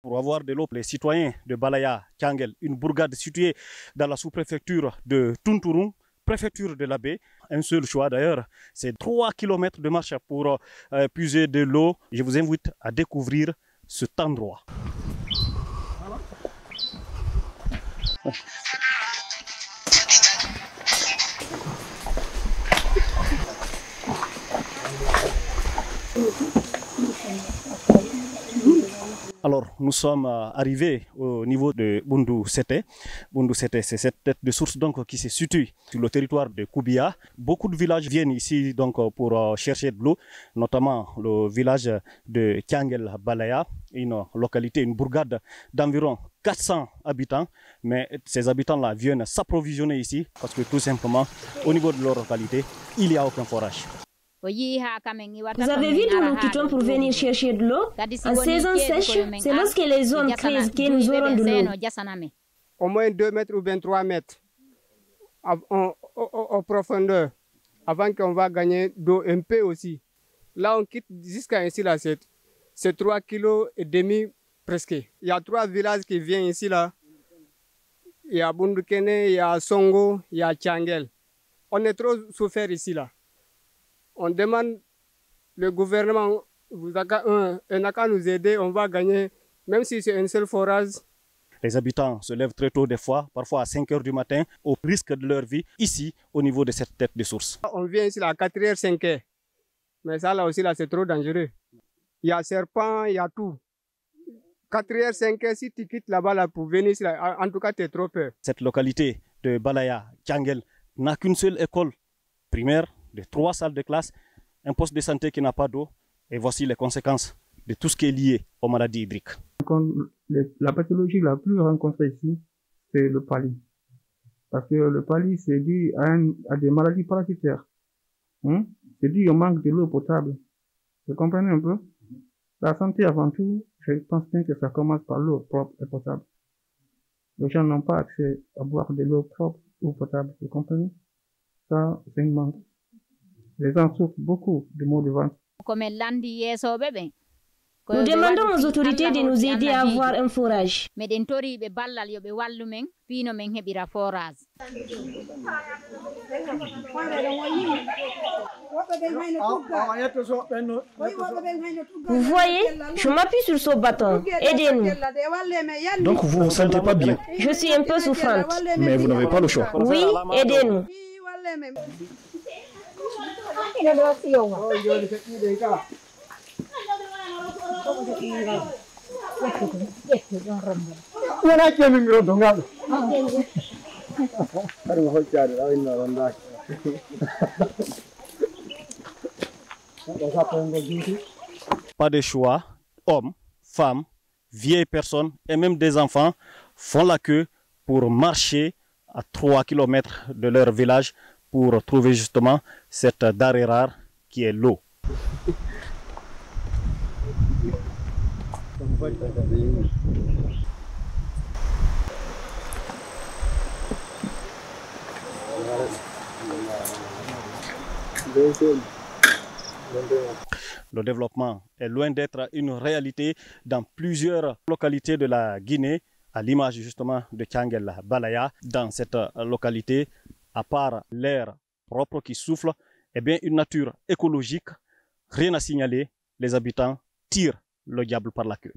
Pour avoir de l'eau, les citoyens de Balaya, Tiangel, une bourgade située dans la sous-préfecture de Tunturung, préfecture de la baie, un seul choix d'ailleurs, c'est 3 km de marche pour puiser de l'eau. Je vous invite à découvrir cet endroit. Alors, nous sommes arrivés au niveau de Bundu Sete. Bundu Sete, c'est cette tête de source donc, qui se situe sur le territoire de Koubia. Beaucoup de villages viennent ici donc, pour chercher de l'eau, notamment le village de Tiangel Balaya, une localité, une bourgade d'environ 400 habitants. Mais ces habitants-là viennent s'approvisionner ici parce que tout simplement, au niveau de leur localité, il n'y a aucun forage. Vous avez vu d'où nous quittons pour venir chercher de l'eau? En saison sèche, c'est lorsque les zones creuses que nous aurons de l'eau. Au moins 2 mètres ou 23 mètres en profondeur, avant qu'on va gagner d'eau un peu aussi. Là, on quitte jusqu'à ici, là, c'est 3,5 kg presque. Il y a 3 villages qui viennent ici, là. Il y a Bundukene, il y a Songo, il y a Tiangel. On est trop souffert ici, là. On demande le gouvernement, vous n'a qu'à nous aider, on va gagner, même si c'est un seul forage. Les habitants se lèvent très tôt des fois, parfois à 5 h du matin, au risque de leur vie, ici, au niveau de cette tête de source. On vient ici à 4 h, 5 h. Mais ça, là aussi, là, c'est trop dangereux. Il y a serpent, il y a tout. 4 h, 5 h, si tu quittes là-bas là, pour venir ici, là, en tout cas, tu es trop peur. Cette localité de Balaya, Tiangel, n'a qu'une seule école primaire, de 3 salles de classe, un poste de santé qui n'a pas d'eau, et voici les conséquences de tout ce qui est lié aux maladies hydriques. La pathologie la plus rencontrée ici, c'est le palu. Parce que le palu, c'est dû à des maladies parasitaires. C'est dû au manque de l'eau potable. Vous comprenez un peu? La santé avant tout, je pense bien que ça commence par l'eau propre et potable. Les gens n'ont pas accès à boire de l'eau propre ou potable, vous comprenez? Ça, c'est une manque. Les gens souffrent beaucoup de maux de ventre. Nous demandons aux autorités de nous aider à avoir un forage. Vous voyez, je m'appuie sur ce bâton. Aidez-nous. Donc vous ne vous sentez pas bien? Je suis un peu souffrante. Mais vous n'avez pas le choix. Oui, aidez-nous. Pas de choix, hommes, femmes, vieilles personnes et même des enfants font la queue pour marcher à 3 km de leur village pour trouver justement cette denrée rare qui est l'eau. Le développement est loin d'être une réalité dans plusieurs localités de la Guinée, à l'image justement de Tiangel Balaya. Dans cette localité, à part l'air propre qui souffle, eh bien une nature écologique, rien à signaler, les habitants tirent le diable par la queue.